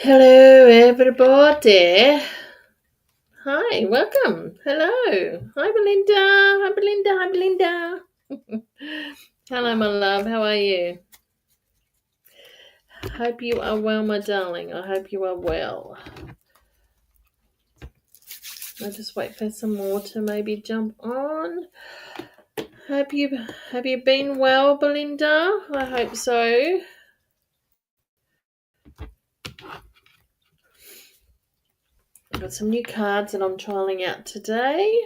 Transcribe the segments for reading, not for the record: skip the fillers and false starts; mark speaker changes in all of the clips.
Speaker 1: Hello, everybody. Hi, welcome. Hello. Hi, Belinda. Hi, Belinda. Hi, Belinda. Hello, my love. How are you? Hope you are well, my darling. I hope you are well. I'll just wait for some more to maybe jump on. Have you been well, Belinda? I hope so. I've got some new cards that I'm trialing out today.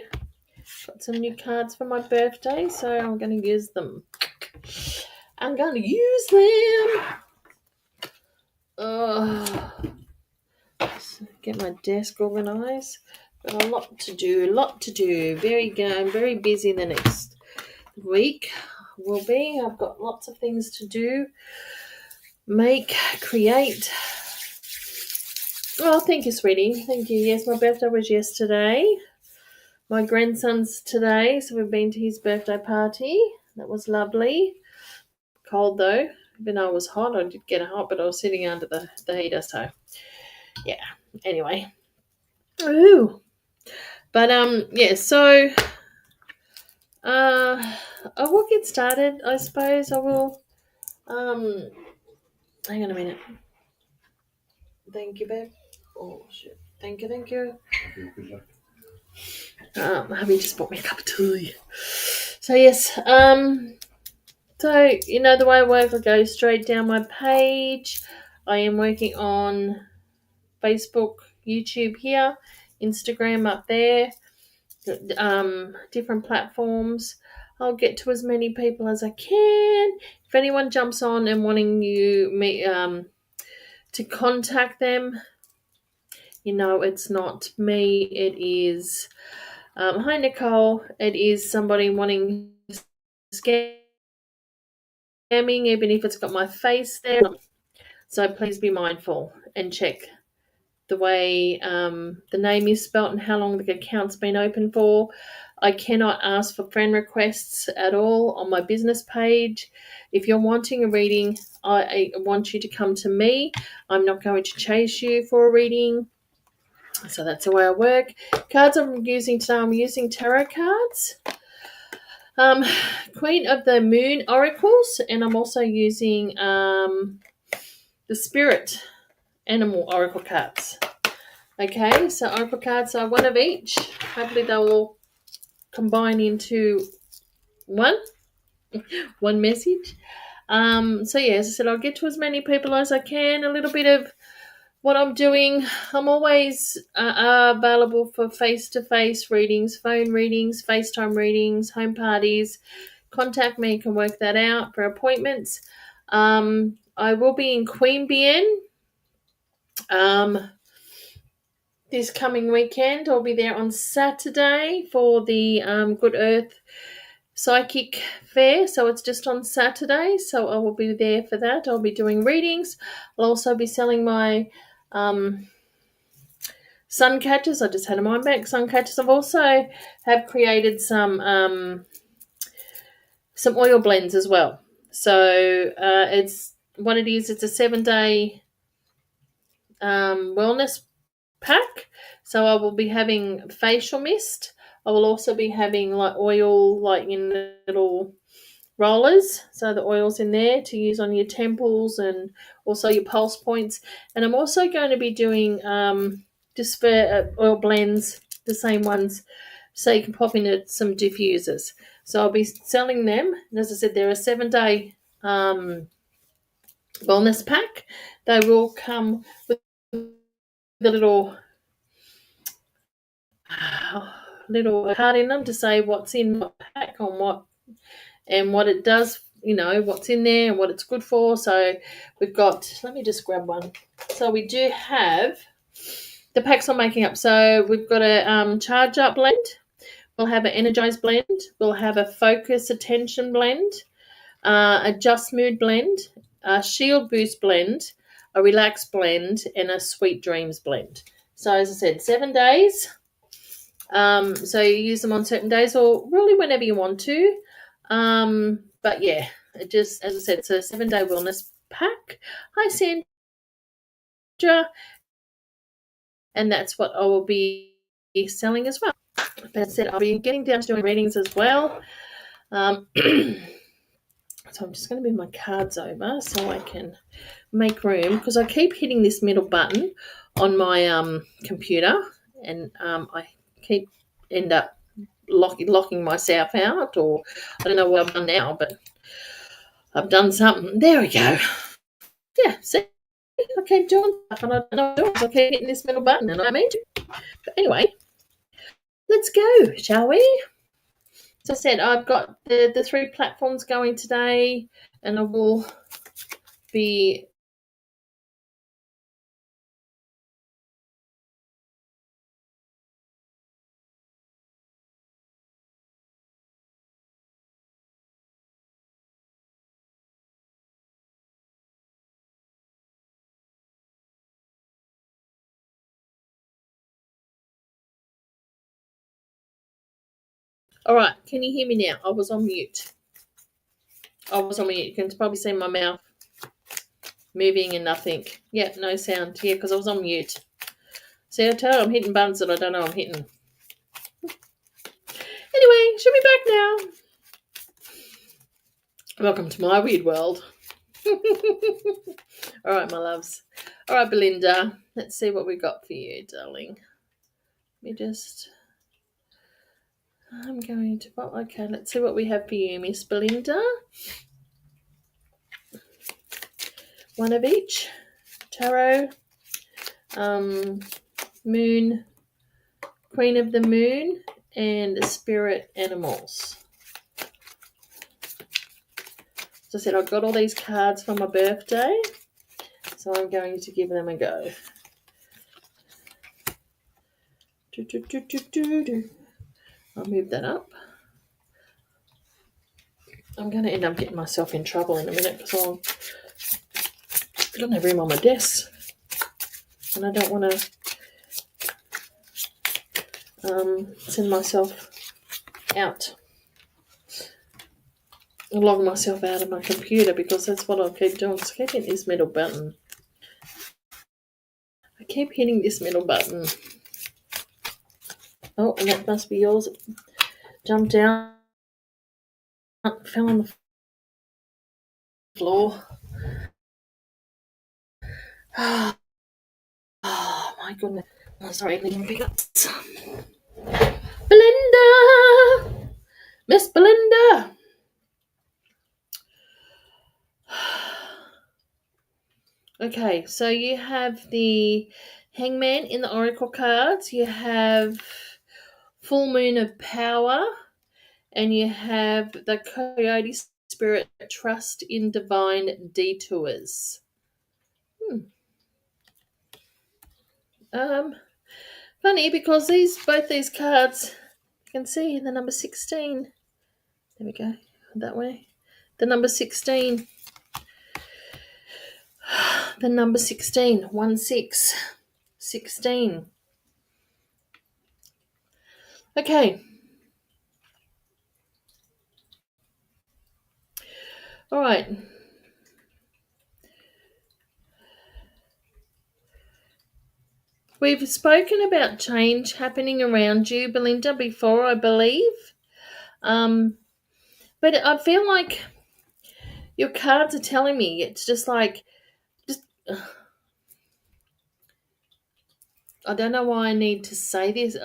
Speaker 1: Got some new cards for my birthday, so I'm going to use them. I'm going to use them. Get my desk organised. Got a lot to do. Very busy the next week. Will be. I've got lots of things to do. Make, create. Oh, thank you, sweetie. Thank you. Yes, my birthday was yesterday. My grandson's today, so we've been to his birthday party. That was lovely. Cold though. Even though it was hot, I did get hot, but I was sitting under the heater, so yeah. Anyway. Ooh. But yeah, so I will get started, I suppose. I will hang on a minute. Thank you, babe. Oh shit. Thank you. Hubby just bought me a cup of tea. So yes, so you know the way I work, I go straight down my page. I am working on Facebook, YouTube here, Instagram up there, different platforms. I'll get to as many people as I can. If anyone jumps on and wanting me to contact them, it's not me. It is hi Nicole. It is somebody wanting scamming, even if it's got my face there. So please be mindful and check the way the name is spelt and how long the account's been open for. I cannot ask for friend requests at all on my business page. If you're wanting a reading, I want you to come to me. I'm not going to chase you for a reading. So that's the way I work. Cards I'm using today, I'm using tarot cards. Queen of the Moon oracles, and I'm also using the Spirit Animal oracle cards. Okay, so oracle cards are one of each. Hopefully they will combine into one message. So yeah, as I said, I'll get to as many people as I can. A little bit of what I'm doing. I'm always available for face-to-face readings, phone readings, FaceTime readings, home parties. Contact me, can work that out for appointments. I will be in Queanbeyan this coming weekend. I'll be there on Saturday for the Good Earth Psychic Fair. So it's just on Saturday. So I will be there for that. I'll be doing readings. I'll also be selling my sun catchers. I just had a mind bank sun catchers. I've also have created some oil blends as well. So it's what it is. It's a 7-day wellness pack. So I will be having facial mist. I will also be having like oil, like in little rollers. So the oil's in there to use on your temples and also your pulse points. And I'm also going to be doing just for oil blends, the same ones, so you can pop in some diffusers. So I'll be selling them. And as I said, they're a 7-day wellness pack. They will come with the little card in them to say what's in what pack on what and what it does, what's in there and what it's good for. So we've got, let me just grab one. So we do have the packs I'm making up. So we've got a charge up blend. We'll have an energized blend. We'll have a focus attention blend, a just mood blend, a shield boost blend, a relax blend, and a sweet dreams blend. So as I said, 7 days. So you use them on certain days or really whenever you want to. But yeah, it just, as I said, it's a 7-day wellness pack. Hi, Sandra. extra, and that's what I will be selling as well. That said, I'll be getting down to doing readings as well. So I'm just going to move my cards over so I can make room, because I keep hitting this middle button on my computer, and I keep end up locking myself out, or I don't know what I've done now, but I've done something. There we go. Yeah, see, I keep doing stuff and I don't know what I'm doing, so I keep hitting this middle button and I mean to. But anyway, let's go, shall we? As I said, I've got the 3 platforms going today, and I will be all right. Can you hear me now? I was on mute. You can probably see my mouth moving and nothing. Yeah, no sound. Yeah, because I was on mute. See, I tell you, I'm hitting buttons that I don't know I'm hitting. Anyway, should be back now. Welcome to my weird world. All right, my loves. All right, Belinda. Let's see what we got for you, darling. Let me just... I'm going to... Well, okay, let's see what we have for you, Miss Belinda. One of each. Tarot. Moon. Queen of the Moon. And Spirit Animals. As I said, I got all these cards for my birthday, so I'm going to give them a go. I'll move that up. I'm going to end up getting myself in trouble in a minute because I don't have room on my desk, and I don't want to send myself out, log myself out of my computer, because that's what I keep doing. So I keep hitting this middle button. Oh, and that must be yours. It jumped out, fell on the floor. Oh, my goodness. Oh, sorry, let me pick up some. Belinda! Miss Belinda! Okay, so you have the Hangman in the Oracle cards. You have Full Moon of Power. And you have the Coyote Spirit, Trust in Divine Detours. Funny, because both these cards, you can see the number 16. There we go, that way. The number 16. The number 16. 1, 6. 16. Okay. All right. We've spoken about change happening around you, Belinda, before, I believe. But I feel like your cards are telling me it's just like, I don't know why I need to say this,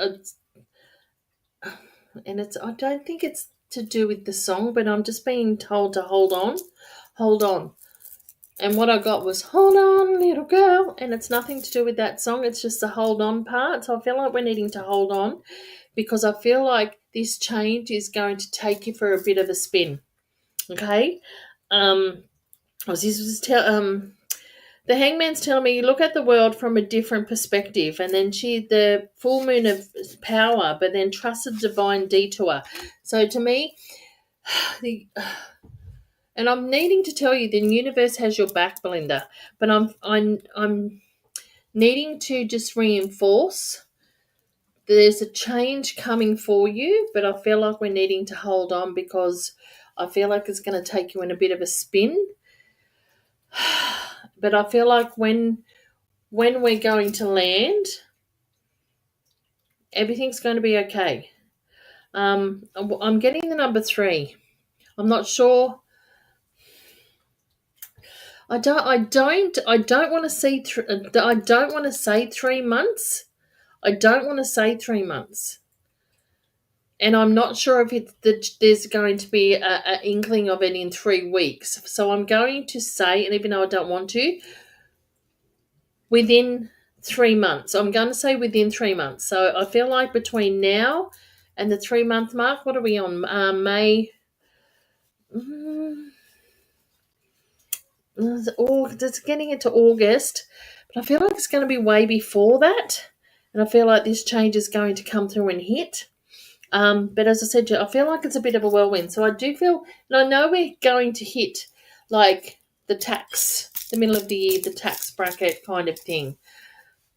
Speaker 1: and I don't think it's to do with the song, but I'm just being told to hold on. And what I got was hold on, little girl, and it's nothing to do with that song. It's just the hold on part. So I feel like we're needing to hold on, because I feel like this change is going to take you for a bit of a spin. Okay, the Hangman's telling me you look at the world from a different perspective, and then the Full Moon of Power, but then Trusted Divine Detour. So to me, and I'm needing to tell you, the universe has your back, Belinda, but I'm needing to just reinforce there's a change coming for you, but I feel like we're needing to hold on, because I feel like it's going to take you in a bit of a spin. But I feel like when when we're going to land, everything's going to be okay. I'm getting the number 3. I'm not sure. I don't want to see. I don't want to say 3 months. I don't want to say 3 months. And I'm not sure if there's going to be a inkling of it in 3 weeks. So I'm going to say, and even though I don't want to, within 3 months. I'm going to say within 3 months. So I feel like between now and the 3-month mark, what are we on? May. It's getting into August, but I feel like it's going to be way before that. And I feel like this change is going to come through and hit. But as I said to you, I feel like it's a bit of a whirlwind. So I do feel, and I know we're going to hit like the middle of the year, the tax bracket kind of thing.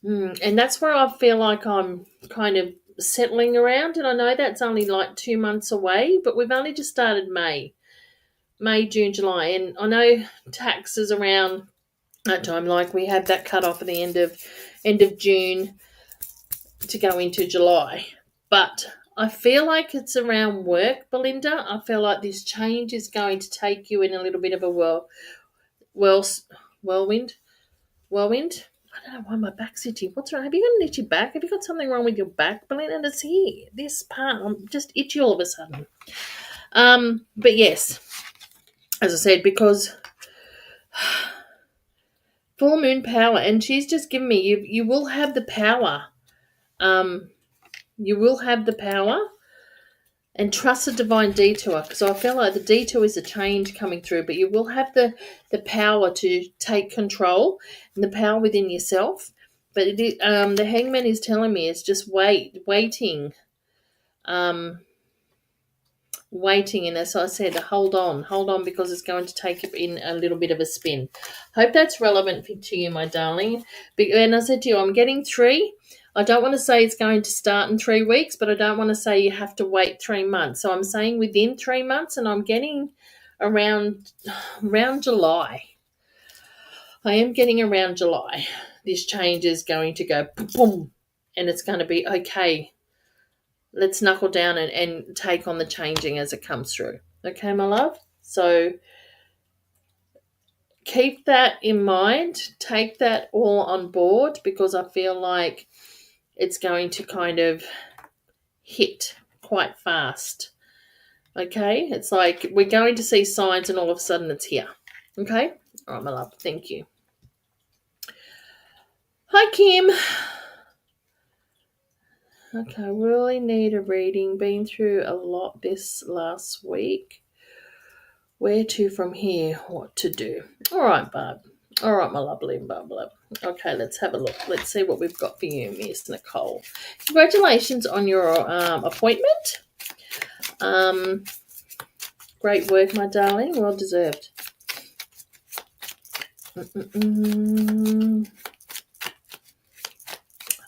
Speaker 1: And that's where I feel like I'm kind of settling around. And I know that's only like 2 months away, but we've only just started May, June, July. And I know tax is around that time. Like we had that cut off at the end of June to go into July. But I feel like it's around work, Belinda. I feel like this change is going to take you in a little bit of a whirlwind. I don't know why my back's itchy. What's wrong? Have you got an itchy back? Have you got something wrong with your back, Belinda? And it's here. This part, I'm just itchy all of a sudden. But yes, as I said, because full moon power, and she's just given me you will have the power. You will have the power. And trust the divine detour, because I feel like the detour is a change coming through, but you will have the power to take control and the power within yourself. But the hangman is telling me it's just waiting. Waiting, and as I said, hold on, because it's going to take it in a little bit of a spin. Hope that's relevant to you, my darling. And I said to you, I'm getting 3. I don't want to say it's going to start in 3 weeks, but I don't want to say you have to wait 3 months. So I'm saying within 3 months, and I'm getting around July. I am getting around July. This change is going to go boom, and it's going to be okay. Let's knuckle down and take on the changing as it comes through. Okay, my love? So keep that in mind. Take that all on board, because I feel like it's going to kind of hit quite fast. Okay? It's like we're going to see signs and all of a sudden it's here. Okay? All right, my love. Thank you. Hi, Kim. Okay, I really need a reading. Been through a lot this last week. Where to from here? What to do? All right, Barb. All right, my lovely Barb. Okay, let's have a look. Let's see what we've got for you, Miss Nicole. Congratulations on your appointment. Great work, my darling. Well deserved.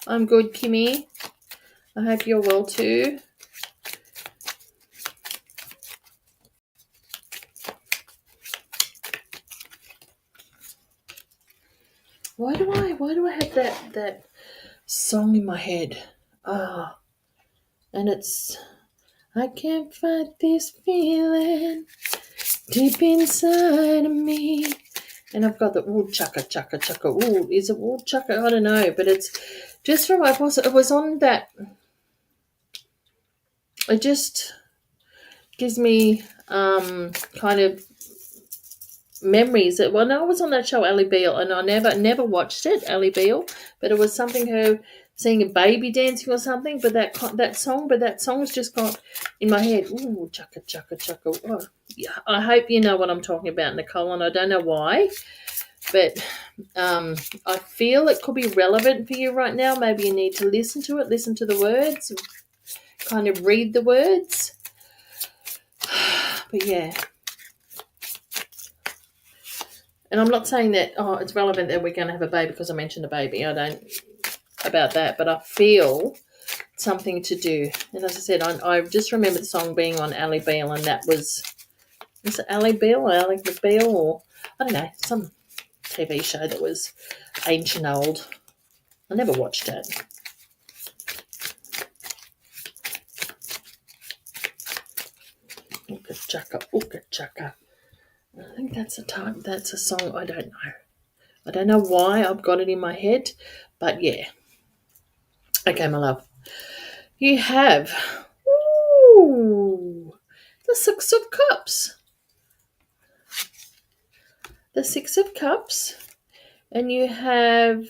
Speaker 1: I'm good, Kimmy. I hope you're well too. Why do I have that song in my head? And it's, I can't fight this feeling deep inside of me. And I've got the chaka chaka chaka. Ooh, is it chaka? I don't know, but it's just from it was on that. It just gives me kind of memories. When I was on that show, Ally Beale, and I never watched it, Ally Beale, but it was something her seeing a baby dancing or something. But that song's just got in my head. Ooh, chaka chaka chaka. Oh, yeah, I hope you know what I'm talking about, Nicole, and I don't know why, but I feel it could be relevant for you right now. Maybe you need to listen to it, listen to the words, kind of read the words. But yeah. And I'm not saying that, it's relevant that we're going to have a baby because I mentioned a baby. I don't about that, but I feel something to do. And as I said, I just remember the song being on Ally Beale, and that was it Ally Beale or Ally McBeal, or I don't know, TV show that was ancient old. I never watched it. Ooka chaka, ooka chaka. I think that's a song. I don't know. I don't know why I've got it in my head, but yeah. Okay, my love. You have the Six of Cups. The Six of Cups. And you have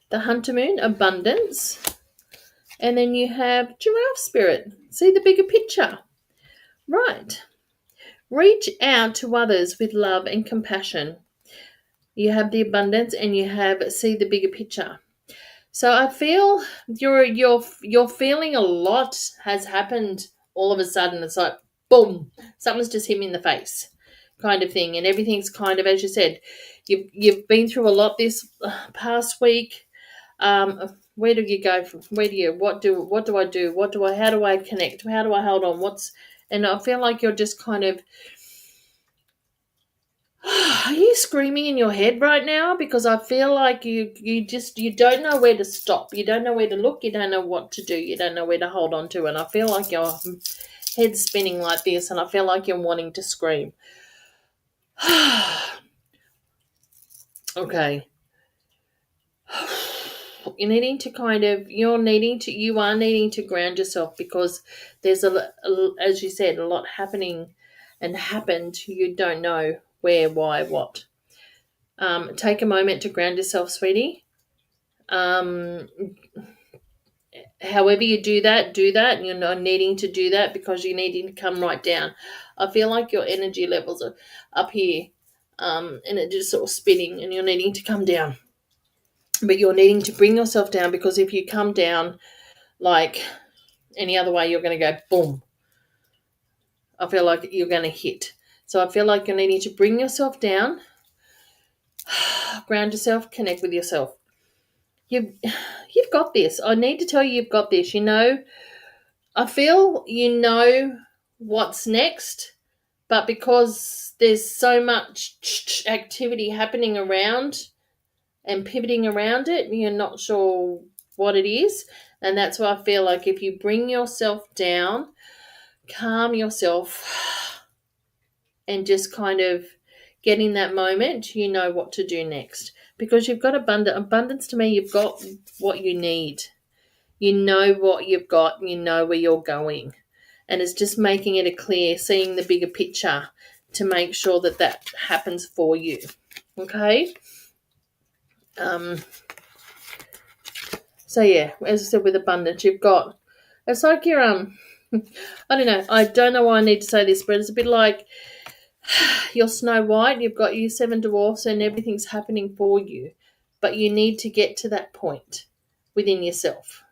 Speaker 1: the Hunter Moon, Abundance. And then you have Giraffe Spirit. See the bigger picture. Right. Reach out to others with love and compassion. You have the abundance and you have see the bigger picture. So I feel you're feeling a lot has happened all of a sudden. It's like boom, something's just hit me in the face, kind of thing, and everything's kind of, as you said, you've been through a lot this past week. Where do you go from? What do I do? How do I connect? How do I hold on? And I feel like you're just kind of. Are you screaming in your head right now? Because I feel like you don't know where to stop. You don't know where to look. You don't know what to do. You don't know where to hold on to. And I feel like your head's spinning like this, and I feel like you're wanting to scream. Okay. You are needing to ground yourself, because there's as you said, a lot happening and happened. You don't know where, why, what. Take a moment to ground yourself, sweetie. However you do that, You're not needing to do that because you're needing to come right down. I feel like your energy levels are up here, and it just sort of spinning, and you're needing to come down. But you're needing to bring yourself down, because if you come down like any other way, you're going to go boom. I feel like you're going to hit. So I feel like you're needing to bring yourself down, ground yourself, connect with yourself. You've got this. I need to tell you, you've got this. I feel you know what's next, but because there's so much activity happening around and pivoting around it, you're not sure what it is. And that's why I feel like if you bring yourself down, calm yourself, and just kind of get in that moment, you know what to do next. Because you've got abundance to me, you've got what you need. You know what you've got, and you know where you're going. And it's just making it seeing the bigger picture to make sure that happens for you. Okay? So yeah, as I said, with abundance, you've got, it's like you're, I don't know why I need to say this, but it's a bit like you're Snow White, you've got your 7 dwarfs and everything's happening for you, but you need to get to that point within yourself.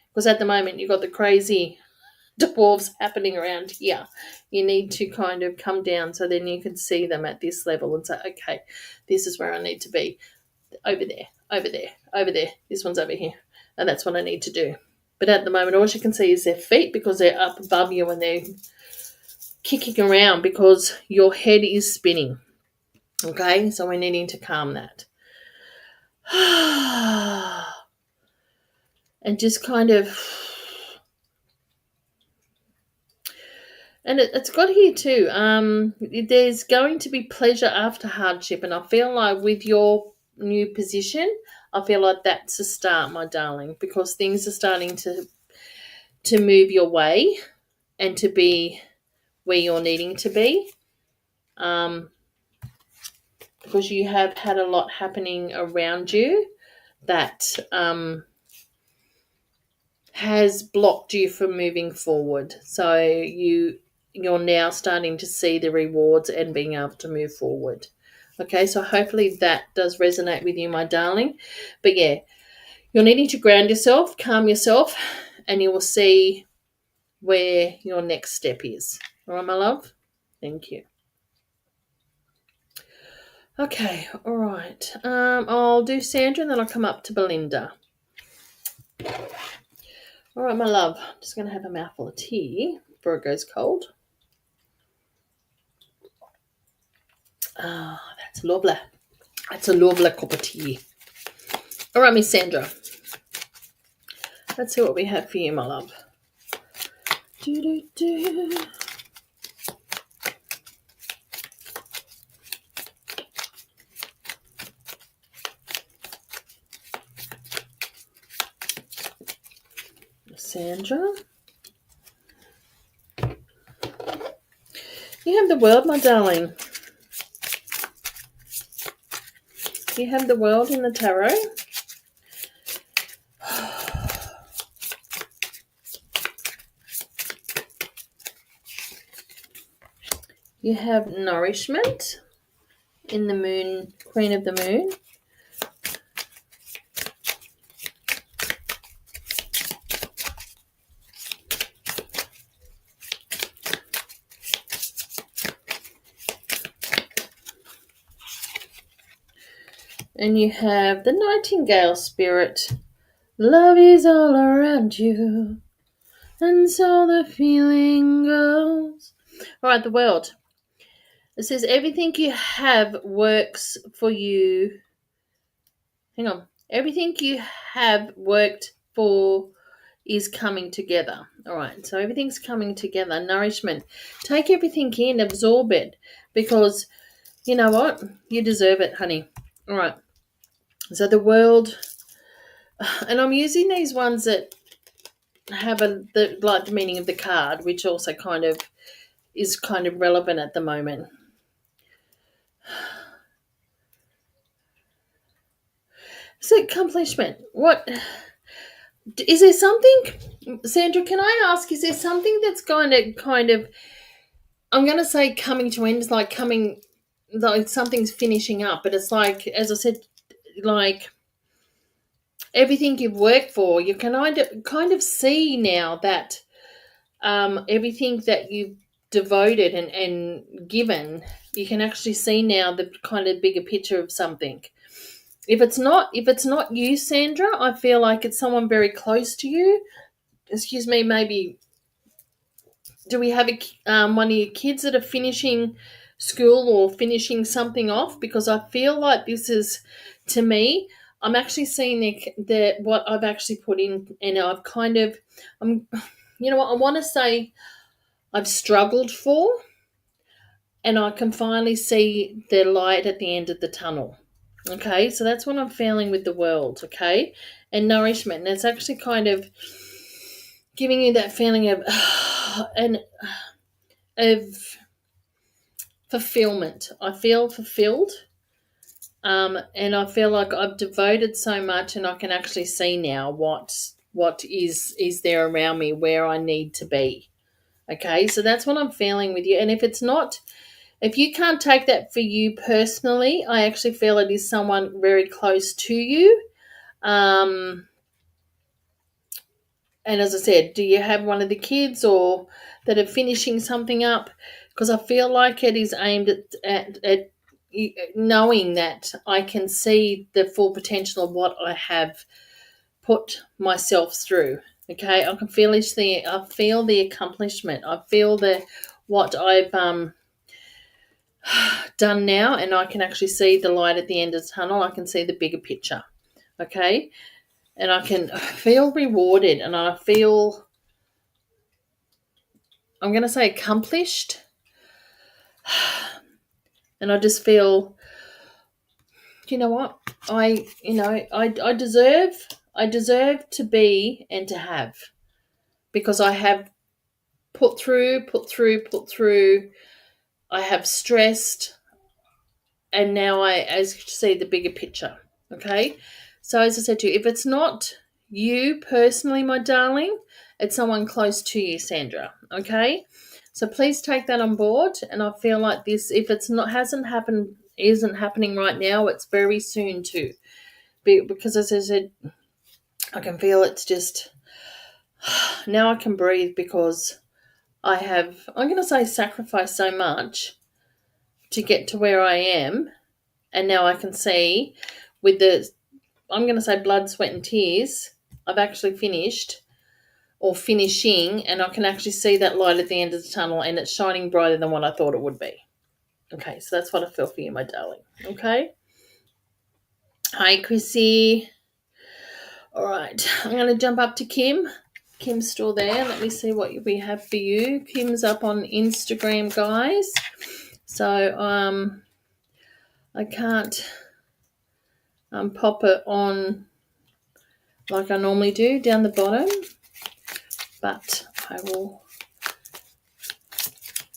Speaker 1: Because at the moment, you've got the crazy dwarves happening around here. You need to kind of come down so then you can see them at this level and say, okay, this is where I need to be. Over there, over there, over there. This one's over here. And that's what I need to do. But at the moment, all you can see is their feet, because they're up above you and they're kicking around because your head is spinning. Okay, so we're needing to calm that. And just kind of, and it's got here too, there's going to be pleasure after hardship. And I feel like with your new position, I feel like that's a start, my darling, because things are starting to move your way and to be where you're needing to be. Because you have had a lot happening around you that has blocked you from moving forward. So you're now starting to see the rewards and being able to move forward. Okay, so hopefully that does resonate with you, my darling. But yeah, you're needing to ground yourself, calm yourself, and you will see where your next step is. All right, my love? Thank you. Okay, all right. I'll do Sandra and then I'll come up to Belinda. All right, my love. I'm just going to have a mouthful of tea before it goes cold. Ah, that's lovely. It's a lovely cup of tea. All right, Miss Sandra. Let's see what we have for you, my love. Do-do-do. Sandra. You have the world, my darling. You have the world in the tarot. You have nourishment in the moon, Queen of the Moon. And you have the Nightingale Spirit. Love is all around you, and so the feeling goes. All right, the world. It says everything you have works for you. Hang on. Everything you have worked for is coming together. All right, so everything's coming together. Nourishment. Take everything in, absorb it, because you know what? You deserve it, honey. All right. So the world, and I'm using these ones that have the meaning of the card, which also is kind of relevant at the moment. So accomplishment. What is there something, Sandra? Can I ask? Is there something that's going to kind of? I'm going to say coming to end, like something's finishing up, but it's like, as I said, like everything you've worked for, you can kind of see now that everything that you've devoted and given, you can actually see now the kind of bigger picture of something. If it's not you, Sandra, I feel like it's someone very close to you. Excuse me, maybe. Do we have one of your kids that are finishing school or finishing something off? Because I feel like this is, to me, I'm actually seeing the what I've actually put in, and I've kind of, you know what, I want to say I've struggled for, and I can finally see the light at the end of the tunnel. Okay, so that's what I'm feeling with the world, okay? And nourishment. And it's actually kind of giving you that feeling of of fulfillment. I feel fulfilled. And I feel like I've devoted so much, and I can actually see now what is there around me where I need to be. Okay, so that's what I'm feeling with you. And if you can't take that for you personally, I actually feel it is someone very close to you. And as I said, do you have one of the kids or that are finishing something up? Because I feel like it is aimed at knowing that I can see the full potential of what I have put myself through. Okay, I can feel I feel the accomplishment. I feel what I've done now, and I can actually see the light at the end of the tunnel. I can see the bigger picture. Okay, and I can feel rewarded, and I feel, I'm going to say, accomplished. And I just feel, you know what? I deserve to be and to have, because I have put through. I have stressed, and now I see the bigger picture. Okay, so as I said to you, if it's not you personally, my darling, it's someone close to you, Sandra. Okay, so please take that on board. And I feel like this, if it's not isn't happening right now, it's very soon to be, because as I said, I can feel it's just now I can breathe, because I'm going to say, sacrificed so much to get to where I am. And now I can see with I'm going to say blood, sweat and tears, I've actually finished or finishing, and I can actually see that light at the end of the tunnel, and it's shining brighter than what I thought it would be. Okay, so that's what I feel for you, my darling. Okay? Hi, Chrissy. All right, I'm going to jump up to Kim. Kim's still there. Let me see what we have for you. Kim's up on Instagram, guys. So I can't pop it on like I normally do down the bottom, but I will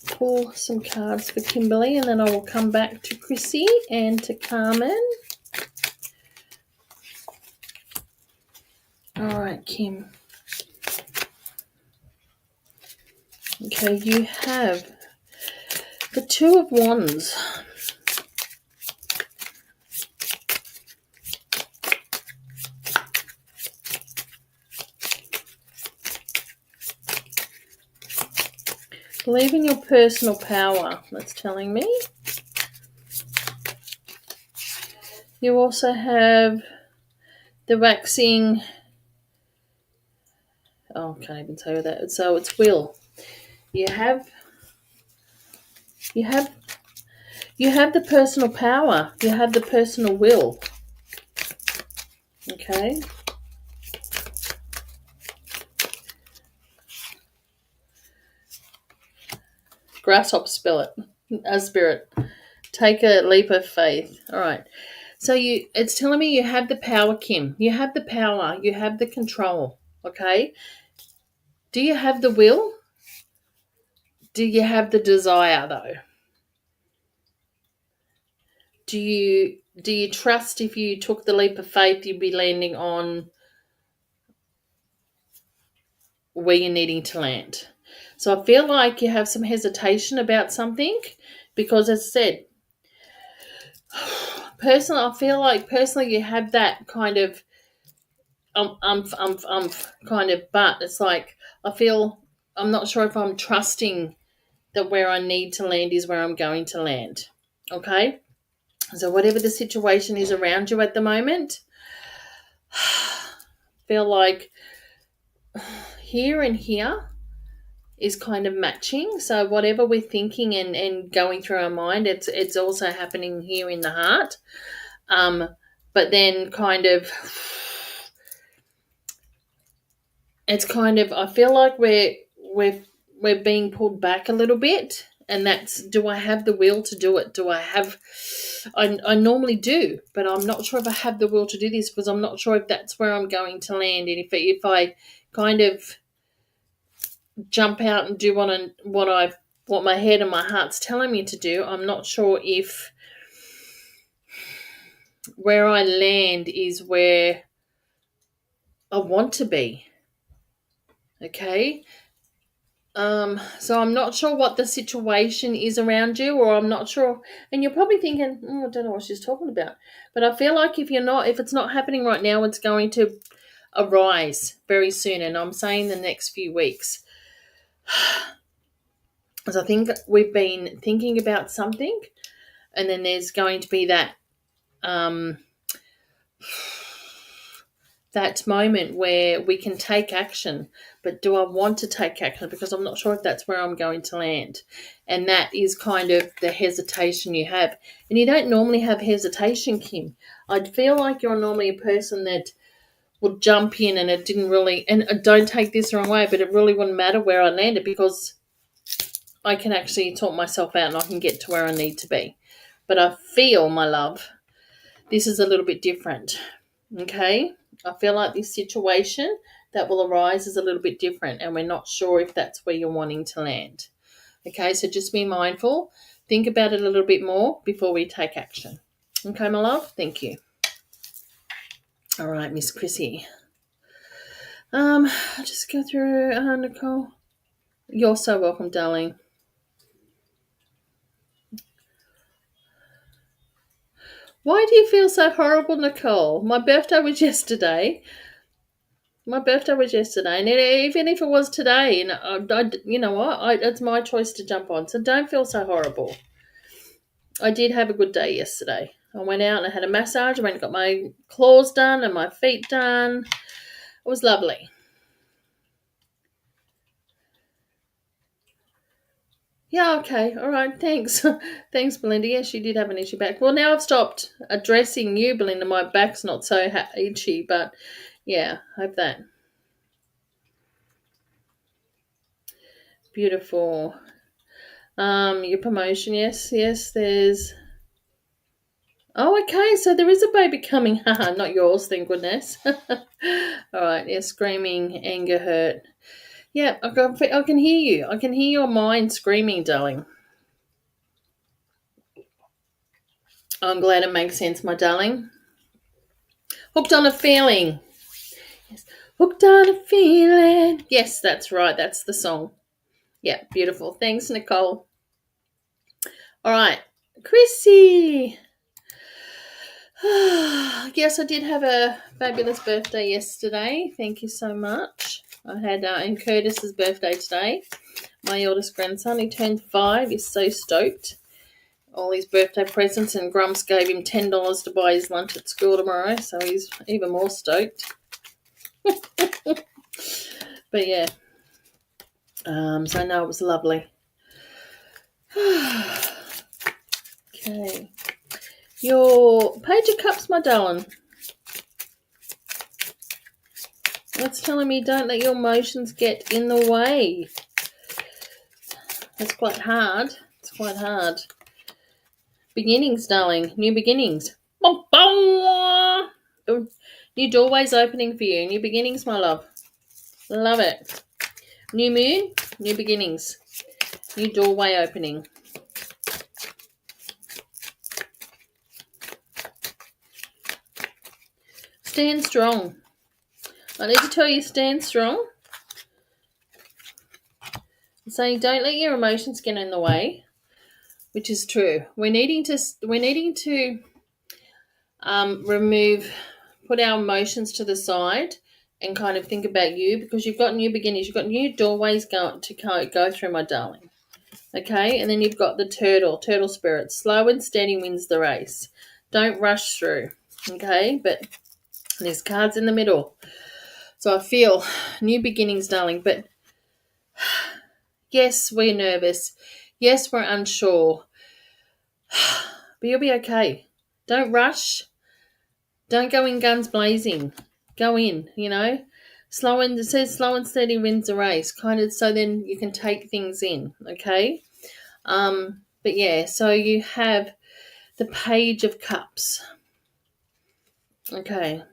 Speaker 1: pull some cards for Kimberly, and then I will come back to Chrissy and to Carmen. All right, Kim. Okay, you have the Two of Wands. Believe in your personal power, that's telling me. You also have the waxing. Oh, I can't even tell you that. So it's will. You have the personal power. You have the personal will. Okay. Grasshopper spirit. Take a leap of faith. All right. So it's telling me you have the power, Kim. You have the power. You have the control. Okay. Do you have the will? Do you have the desire, though? Do you trust if you took the leap of faith you'd be landing on where you're needing to land? So I feel like you have some hesitation about something because, as I said, personally, I feel like you have that kind of kind of, but it's like I feel I'm not sure if I'm trusting that where I need to land is where I'm going to land. Okay? So whatever the situation is around you at the moment, feel like here and here is kind of matching. So whatever we're thinking and going through our mind, it's also happening here in the heart. But then kind of it's kind of, I feel like we're being pulled back a little bit, and that's, do I have the will to do it? I normally do, but I'm not sure if I have the will to do this because I'm not sure if that's where I'm going to land, and if I kind of jump out and do what my head and my heart's telling me to do, I'm not sure if where I land is where I want to be. Okay. So I'm not sure what the situation is around you, or I'm not sure, and you're probably thinking, I don't know what she's talking about. But I feel like if it's not happening right now, it's going to arise very soon, and I'm saying the next few weeks. Because I think we've been thinking about something, and then there's going to be that that moment where we can take action. But do I want to take action? Because I'm not sure if that's where I'm going to land. And that is kind of the hesitation you have. And you don't normally have hesitation, Kim. I feel like you're normally a person that would jump in, and it didn't really, and don't take this the wrong way, but it really wouldn't matter where I landed because I can actually talk myself out and I can get to where I need to be. But I feel, my love, this is a little bit different. Okay? I feel like this situation that will arise is a little bit different, and we're not sure if that's where you're wanting to land. Okay, so just be mindful. Think about it a little bit more before we take action. Okay, my love? Thank you. All right, Miss Chrissy. I'll just go through, Nicole. You're so welcome, darling. Why do you feel so horrible, Nicole? My birthday was yesterday. And even if it was today, you know what? It's my choice to jump on. So don't feel so horrible. I did have a good day yesterday. I went out and I had a massage. I went and got my claws done and my feet done. It was lovely. Yeah, okay. All right. Thanks. Thanks, Belinda. Yes, you did have an itchy back. Well, now I've stopped addressing you, Belinda. My back's not so itchy, but yeah, hope that. Beautiful. Your promotion, yes, yes, there's. Oh, okay, so there is a baby coming. Haha, not yours, thank goodness. All right, yeah, screaming, anger, hurt. Yeah, I can hear you. I can hear your mind screaming, darling. I'm glad it makes sense, my darling. Hooked on a feeling. Yes. Hooked on a feeling. Yes, that's right. That's the song. Yeah, beautiful. Thanks, Nicole. All right, Chrissy. Yes, I did have a fabulous birthday yesterday. Thank you so much. I had and Curtis's birthday today. My eldest grandson, he turned 5. He's so stoked. All his birthday presents, and Grumps gave him $10 to buy his lunch at school tomorrow, so he's even more stoked. But yeah, so no, it was lovely. Okay, your Page of Cups, my darling. It's telling me don't let your emotions get in the way. It's quite hard. It's quite hard. Beginnings, darling. New beginnings. New doorways opening for you. New beginnings, my love. Love it. New moon, new beginnings. New doorway opening. Stand strong. I need to tell you, stand strong. I'm saying don't let your emotions get in the way, which is true. We're needing to put our emotions to the side and kind of think about you, because you've got new beginnings. You've got new doorways to go through, my darling. Okay, and then you've got the turtle spirit. Slow and steady wins the race. Don't rush through. Okay, but there's cards in the middle. So I feel new beginnings, darling. But yes, we're nervous. Yes, we're unsure. But you'll be okay. Don't rush. Don't go in guns blazing. Go in, it says slow and steady wins the race. Kind of, so then you can take things in, okay? But yeah, so you have the Page of Cups. Okay.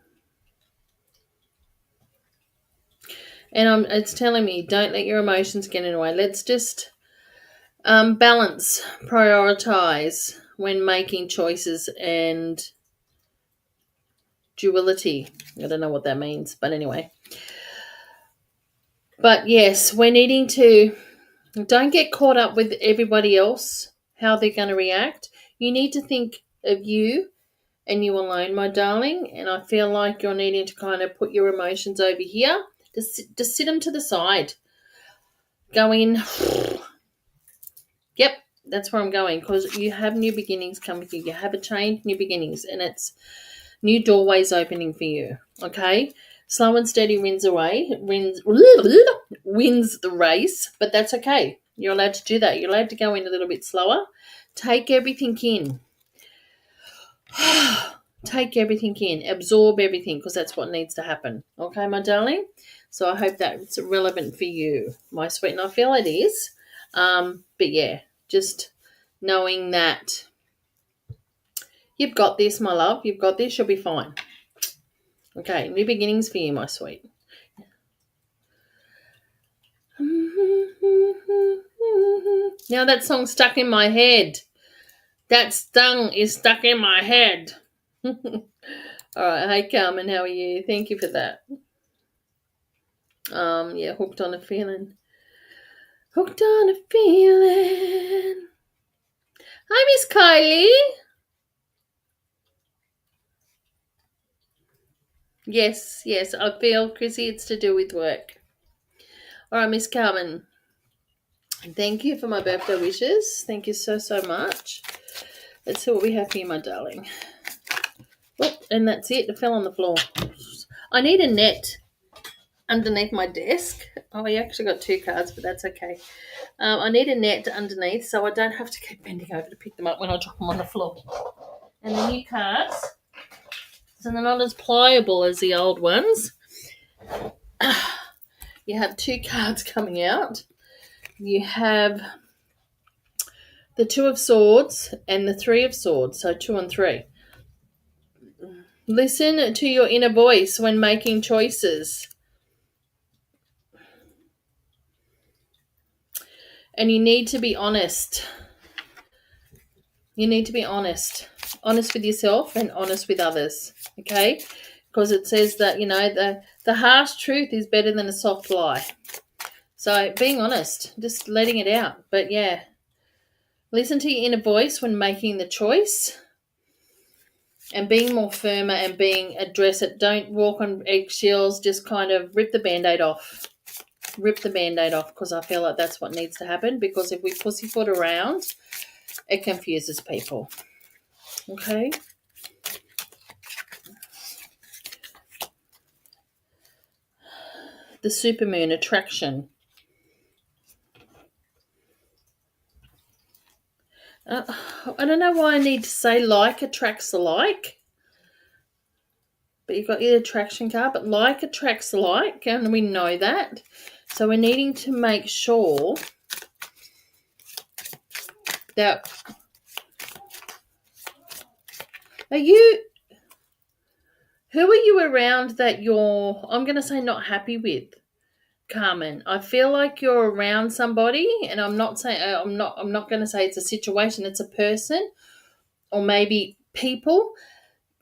Speaker 1: And it's telling me don't let your emotions get in the way. Let's just balance, prioritize when making choices, and duality. I don't know what that means, but anyway. But yes, we're needing to don't get caught up with everybody else, how they're going to react. You need to think of you and you alone, my darling. And I feel like you're needing to kind of put your emotions over here. Just sit them to the side. Go in. Yep, that's where I'm going, because you have new beginnings coming for you. You have a change, new beginnings, and it's new doorways opening for you. Okay, slow and steady wins the race, but that's okay. You're allowed to do that. You're allowed to go in a little bit slower. Take everything in. Take everything in. Absorb everything, because that's what needs to happen. Okay, my darling? So I hope that's relevant for you, my sweet. And I feel it is. But yeah, just knowing that you've got this, my love. You've got this. You'll be fine. Okay, new beginnings for you, my sweet. Now that song's stuck in my head. That song is stuck in my head. All right, hey Carmen, how are you? Thank you for that. Yeah, hooked on a feeling. Hooked on a feeling. Hi, Miss Kylie. Yes, I feel, Chrissy, it's to do with work. All right, Miss Carmen. Thank you for my birthday wishes. Thank you so, so much. Let's see what we have here, my darling. Oh, and that's it. It fell on the floor. I need a net. underneath my desk. Oh, I actually got 2 cards, but that's okay. I need a net underneath so I don't have to keep bending over to pick them up when I drop them on the floor. And the new cards, so they're not as pliable as the old ones. You have 2 cards coming out. You have the 2 of Swords and the 3 of Swords, so 2 and 3. Listen to your inner voice when making choices. And you need to be honest. You need to be honest. Honest with yourself and honest with others, okay? Because it says that, the harsh truth is better than a soft lie. So being honest, just letting it out. But yeah, listen to your inner voice when making the choice and being more firmer and address it. Don't walk on eggshells, just kind of rip the Band-Aid off. Rip the Band-Aid off, because I feel like that's what needs to happen, because if we pussyfoot around, it confuses people. Okay? The supermoon, attraction. I don't know why I need to say like attracts like. But you've got your attraction card, but like attracts like, and we know that. So we're needing to make sure that who are you around that you're, I'm going to say, not happy with, Carmen? I feel like you're around somebody, and I'm not saying, I'm not going to say it's a situation, it's a person, or maybe people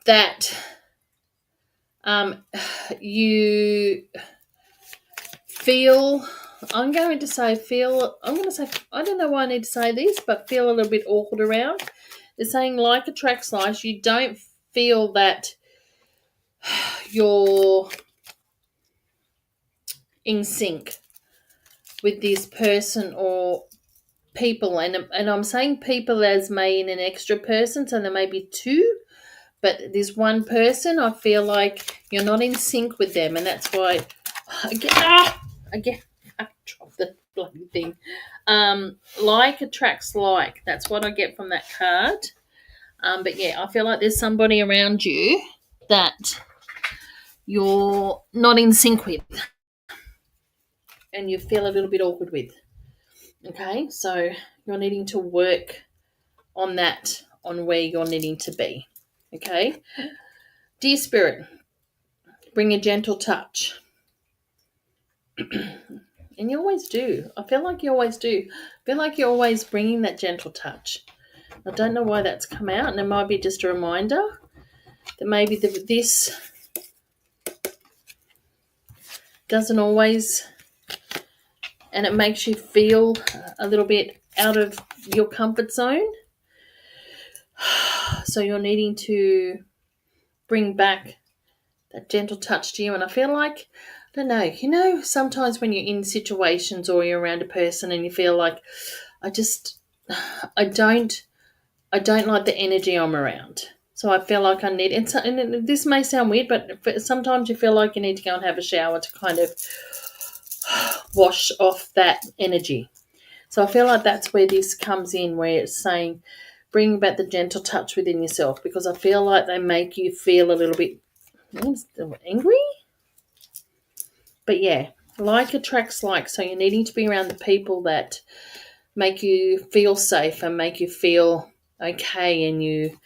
Speaker 1: that you feel, I don't know why I need to say this, but feel a little bit awkward around. They're saying like attracts like. You don't feel that you're in sync with this person or people. And I'm saying people as in an extra person, so there may be 2. But this one person, I feel like you're not in sync with them, and that's why I dropped the bloody thing. Like attracts like. That's what I get from that card. But yeah, I feel like there's somebody around you that you're not in sync with, and you feel a little bit awkward with. Okay, so you're needing to work on that, on where you're needing to be. Okay, dear Spirit, bring a gentle touch. And you always do. I feel like you always do. I feel like you're always bringing that gentle touch. I don't know why that's come out, and it might be just a reminder that maybe this doesn't always, and it makes you feel a little bit out of your comfort zone. So you're needing to bring back that gentle touch to you. And I feel like, I don't know, sometimes when you're in situations or you're around a person and you feel like, I don't like the energy I'm around. So I feel like I need, and this may sound weird, but sometimes you feel like you need to go and have a shower to kind of wash off that energy. So I feel like that's where this comes in, where it's saying, bring back the gentle touch within yourself, because I feel like they make you feel a little bit angry. But yeah, like attracts like. So you're needing to be around the people that make you feel safe and make you feel okay, and you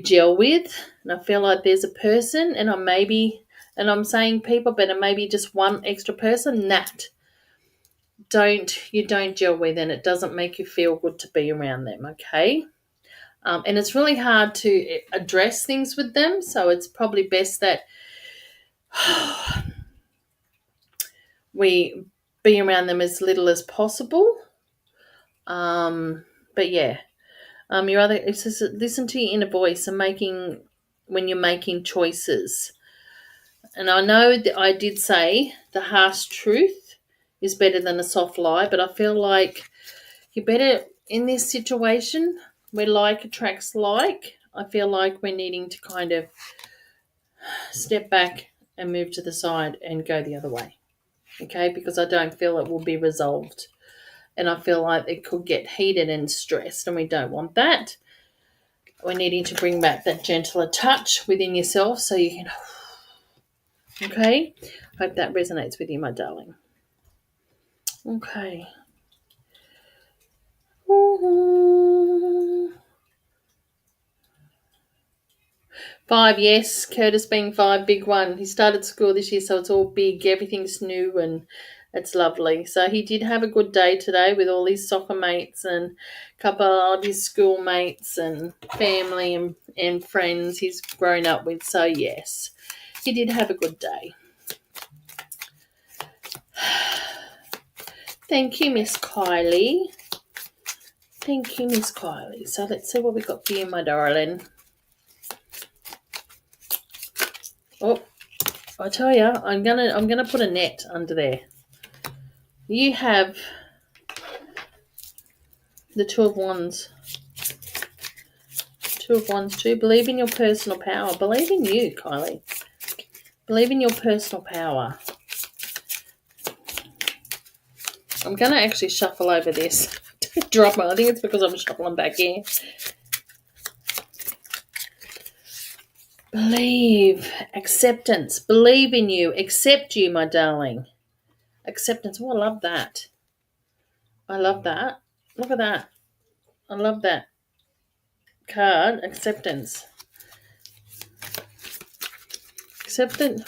Speaker 1: gel with. And I feel like there's a person, and I'm saying people, but it may be just one extra person that you don't gel with, and it doesn't make you feel good to be around them. Okay. And it's really hard to address things with them, so it's probably best that we be around them as little as possible. But yeah, it says listen to your inner voice and when you're making choices. And I know that I did say the harsh truth is better than a soft lie, but I feel like you better, in this situation where like attracts like, I feel like we're needing to kind of step back and move to the side and go the other way. Okay, because I don't feel it will be resolved. And I feel like it could get heated and stressed, and we don't want that. We're needing to bring back that gentler touch within yourself so you can. Okay, hope that resonates with you, my darling. Okay. 5, yes. Curtis being 5, big one. He started school this year, so it's all big. Everything's new and it's lovely. So he did have a good day today with all his soccer mates and a couple of his schoolmates and family and friends he's grown up with. So, yes, he did have a good day. Thank you, Miss Kylie. Thank you, Miss Kylie. So let's see what we got for you, my darling. Oh, I tell you, I'm gonna put a net under there. You have the Two of Wands. Two of Wands too. Believe in your personal power. Believe in you, Kylie. Believe in your personal power. I'm gonna actually shuffle over this. Drop it. I think it's because I'm shuffling back here. Believe. Acceptance. Believe in you. Accept you, my darling. Acceptance. Oh, I love that. I love that. Look at that. I love that card. Acceptance. Acceptance.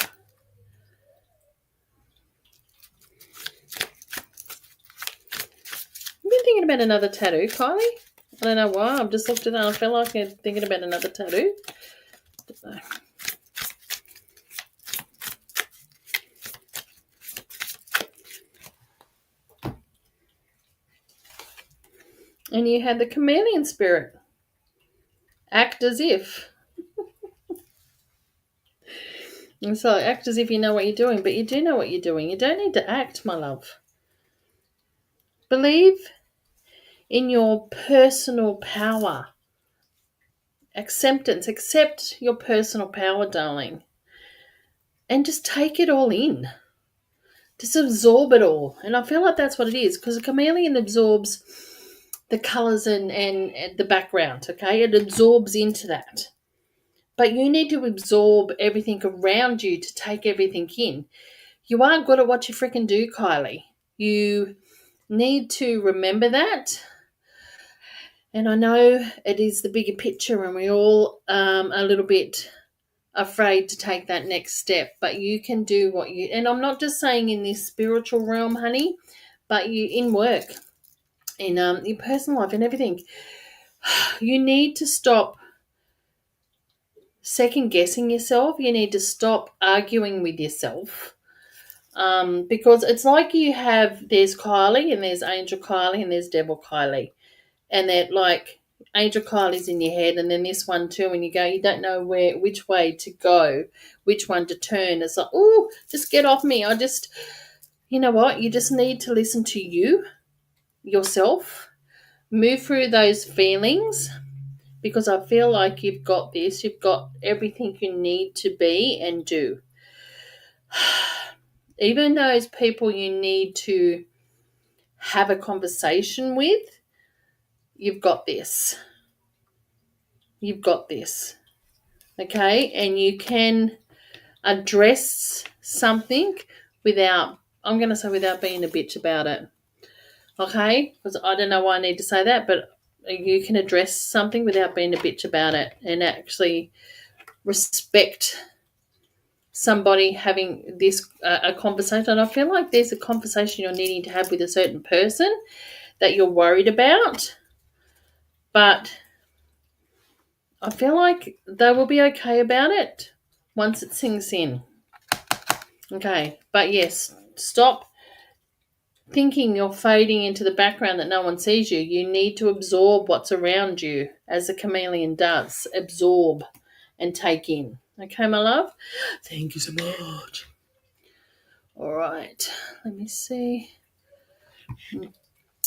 Speaker 1: I've been thinking about another tattoo, Kylie. I don't know why. I've just looked at it and I feel like I'm thinking about another tattoo. And you had the chameleon spirit. Act as if. And so act as if you know what you're doing, but you do know what you're doing. You don't need to act, my love. Believe in your personal power. Acceptance. Accept your personal power, darling. And just take it all in. Just absorb it all. And I feel like that's what it is, because a chameleon absorbs the colours and the background, okay? It absorbs into that. But you need to absorb everything around you to take everything in. You are good at what you freaking do, Kylie. You need to remember that. And I know it is the bigger picture and we all a little bit afraid to take that next step. But you can do what you... And I'm not just saying in this spiritual realm, honey, but you in work, in your personal life and everything. You need to stop second guessing yourself. You need to stop arguing with yourself. Because it's like there's Kylie and there's Angel Kylie and there's Devil Kylie. And that, like, Angel Kylie's in your head and then this one too, and you don't know which way to go, which one to turn. It's like, oh, just get off me. You know what? You just need to listen to yourself, move through those feelings, because I feel like you've got this. You've got everything you need to be and do. Even those people you need to have a conversation with, you've got this. You've got this. Okay? And you can address something without being a bitch about it. Okay? Because I don't know why I need to say that, but you can address something without being a bitch about it and actually respect somebody having this a conversation. And I feel like there's a conversation you're needing to have with a certain person that you're worried about, but I feel like they will be okay about it once it sinks in. Okay, but yes, stop thinking you're fading into the background that no one sees you. You need to absorb what's around you, as a chameleon does. Absorb and take in. Okay, my love? Thank you so much. All right, let me see.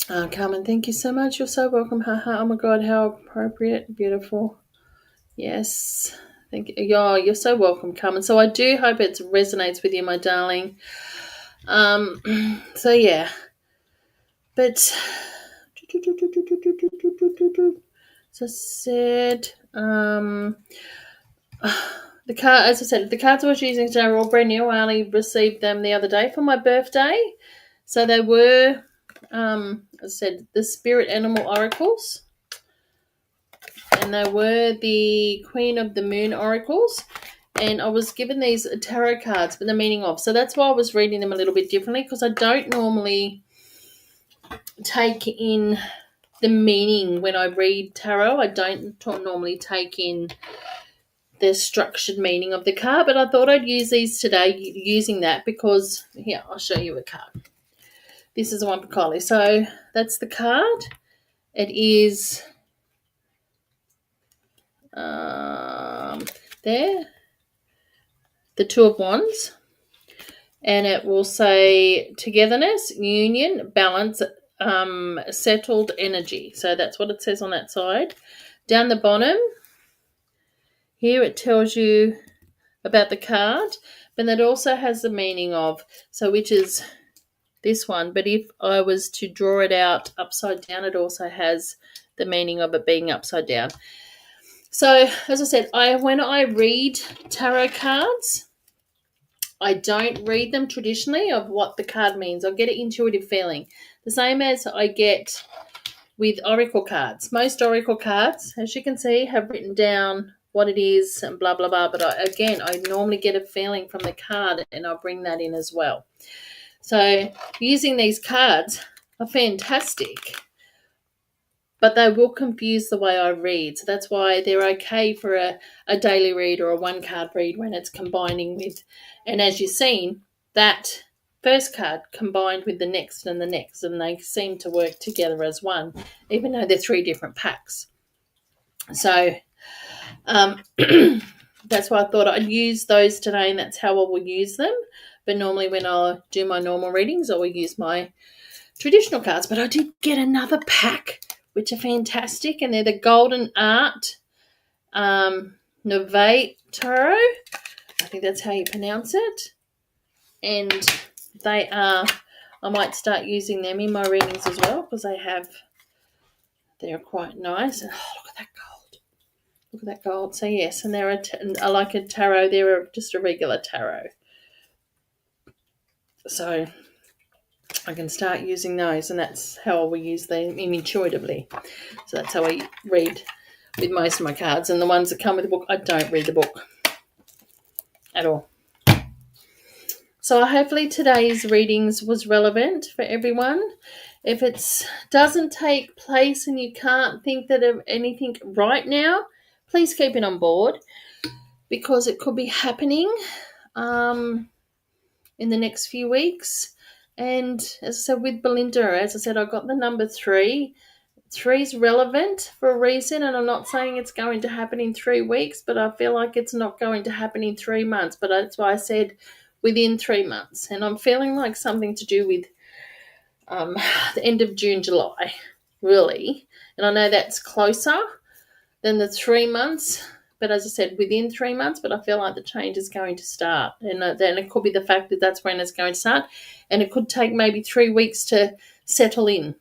Speaker 1: Carmen, thank you so much. You're so welcome. Haha. Oh my God, how appropriate. Beautiful. Yes. Thank you. Yeah, you're so welcome, Carmen. So I do hope it resonates with you, my darling. So yeah, but so I said, the card, as I said, the cards I was using today were all brand new. I only received them the other day for my birthday, so they were, as I said, the Spirit Animal Oracles, and they were the Queen of the Moon Oracles. And I was given these tarot cards with the meaning of. So that's why I was reading them a little bit differently, because I don't normally take in the meaning when I read tarot. I don't normally take in the structured meaning of the card, but I thought I'd use these today using that because, here, I'll show you a card. This is the one for Kylie. So that's the card. It is there, the Two of Wands, and it will say togetherness, union, balance, settled energy. So that's what it says on that side. Down the bottom here it tells you about the card, but it also has the meaning of, so which is this one. But if I was to draw it out upside down, it also has the meaning of it being upside down. So as I said, when I read tarot cards, I don't read them traditionally of what the card means. I get an intuitive feeling, the same as I get with oracle cards. Most oracle cards, as you can see, have written down what it is and blah, blah, blah. But I normally get a feeling from the card, and I'll bring that in as well. So using these cards are fantastic, but they will confuse the way I read. So that's why they're okay for a daily read or a one-card read when it's combining with, and as you've seen, that first card combined with the next and the next, and they seem to work together as one, even though they're three different packs. So that's why I thought I'd use those today, and that's how I will use them. But normally when I do my normal readings, I will use my traditional cards. But I did get another pack, which are fantastic, and they're the Golden Art Novate Tarot. I think that's how you pronounce it. And they are, I might start using them in my readings as well, because they're quite nice. And oh, look at that gold. Look at that gold. So yes, and they're I like a tarot. They're just a regular tarot. So I can start using those, and that's how I will use them intuitively. So that's how I read with most of my cards. And the ones that come with the book, I don't read the book at all. So hopefully today's readings was relevant for everyone. If it doesn't take place and you can't think of anything right now, please keep it on board, because it could be happening in the next few weeks. And as I said, with Belinda, as I said, I got the number 3. 3 is relevant for a reason, and I'm not saying it's going to happen in 3 weeks, but I feel like it's not going to happen in 3 months. But that's why I said within 3 months. And I'm feeling like something to do with the end of June, July, really. And I know that's closer than the 3 months, but as I said, within 3 months. But I feel like the change is going to start, and then it could be the fact that that's when it's going to start, and it could take maybe 3 weeks to settle in.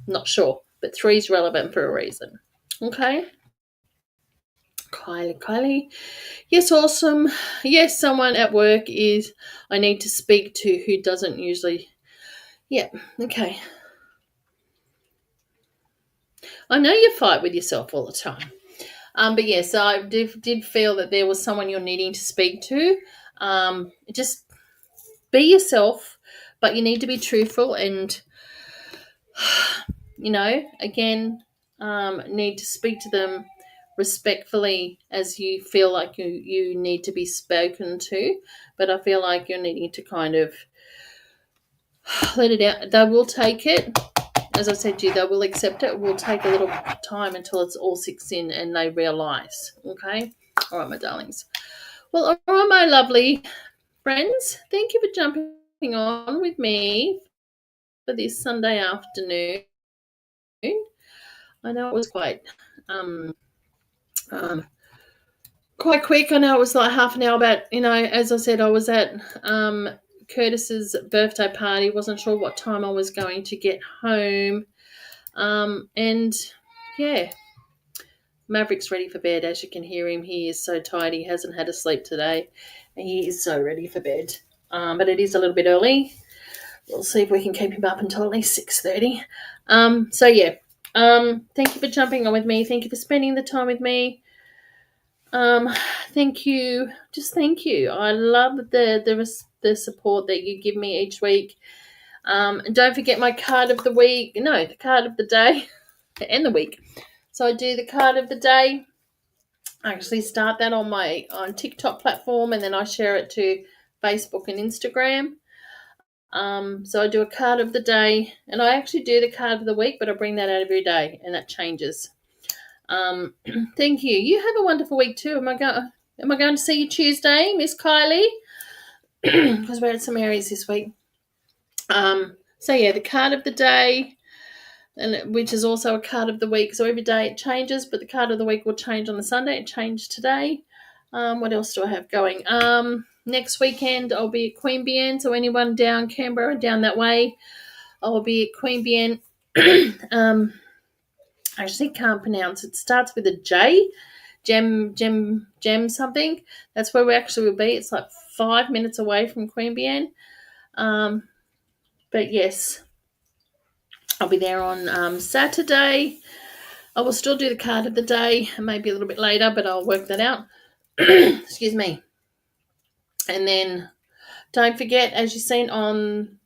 Speaker 1: Not sure, but 3 is relevant for a reason. Okay. Kylie. Yes, awesome. Yes, someone at work is I need to speak to who doesn't usually. Yeah, okay. I know you fight with yourself all the time. But yes, I did feel that there was someone you're needing to speak to. Just be yourself, but you need to be truthful, and, again, need to speak to them respectfully as you feel like you need to be spoken to. But I feel like you're needing to kind of let it out. They will take it. As I said to you, they will accept it. It will take a little time until it's all sinks in and they realise. Okay? All right, my darlings. Well, all right, my lovely friends. Thank you for jumping on with me for this Sunday afternoon. I know it was quite quite quick. I know it was like half an hour, but as I said, I was at Curtis's birthday party. Wasn't sure what time I was going to get home, and yeah, Maverick's ready for bed. As you can hear him, he is so tired. He hasn't had a sleep today, and he is so ready for bed. But it is a little bit early. We'll see if we can keep him up until at least 6:30. So yeah. Thank you for jumping on with me. Thank you for spending the time with me. Thank you. Just thank you. I love the support that you give me each week. And don't forget my card of the week. No, the card of the day and the week. So I do the card of the day. I actually start that on TikTok platform, and then I share it to Facebook and Instagram. So I do a card of the day, and I actually do the card of the week, but I bring that out every day, and that changes. Thank you. You have a wonderful week too. Am I going to see you Tuesday, Miss Kylie? Because we're at some areas this week. So yeah, the card of the day, and which is also a card of the week. So every day it changes, but the card of the week will change on the Sunday. It changed today. What else do I have going? Next weekend I'll be at Queanbeyan. So anyone down Canberra, down that way, I'll be at Queanbeyan. I actually can't pronounce it. Starts with a J. Gem something. That's where we actually will be. It's like 5 minutes away from Queanbeyan. But yes, I'll be there on Saturday. I will still do the card of the day, maybe a little bit later, but I'll work that out. Excuse me. And then don't forget, as you've seen on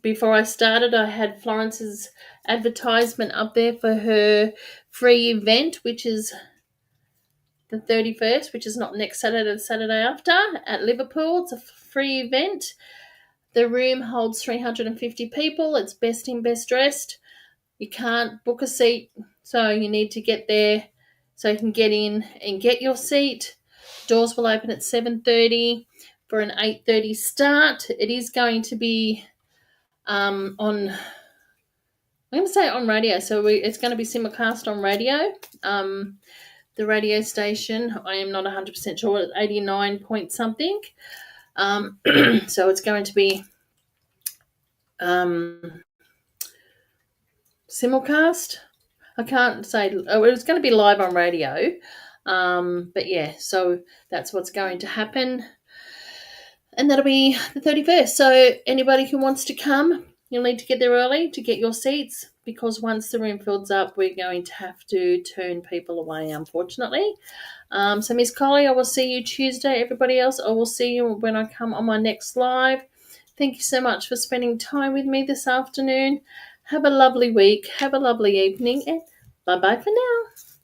Speaker 1: before I started, I had Florence's advertisement up there for her free event, which is the 31st, which is not next Saturday, the Saturday after, at Liverpool. It's a free event. The room holds 350 people. It's best in, best dressed. You can't book a seat, so you need to get there so you can get in and get your seat. Doors will open at 7:30 for an 8:30 start. It is going to be I'm going to say on radio, so it's going to be simulcast on radio. The radio station, I am not 100% sure, it's 89 point something. So it's going to be simulcast. I can't say. Oh, it was going to be live on radio. But yeah, so that's what's going to happen. And that'll be the 31st. So anybody who wants to come, you'll need to get there early to get your seats, because once the room fills up, we're going to have to turn people away, unfortunately. So Miss Kylie, I will see you Tuesday. Everybody else, I will see you when I come on my next live. Thank you so much for spending time with me this afternoon. Have a lovely week. Have a lovely evening. And bye-bye for now.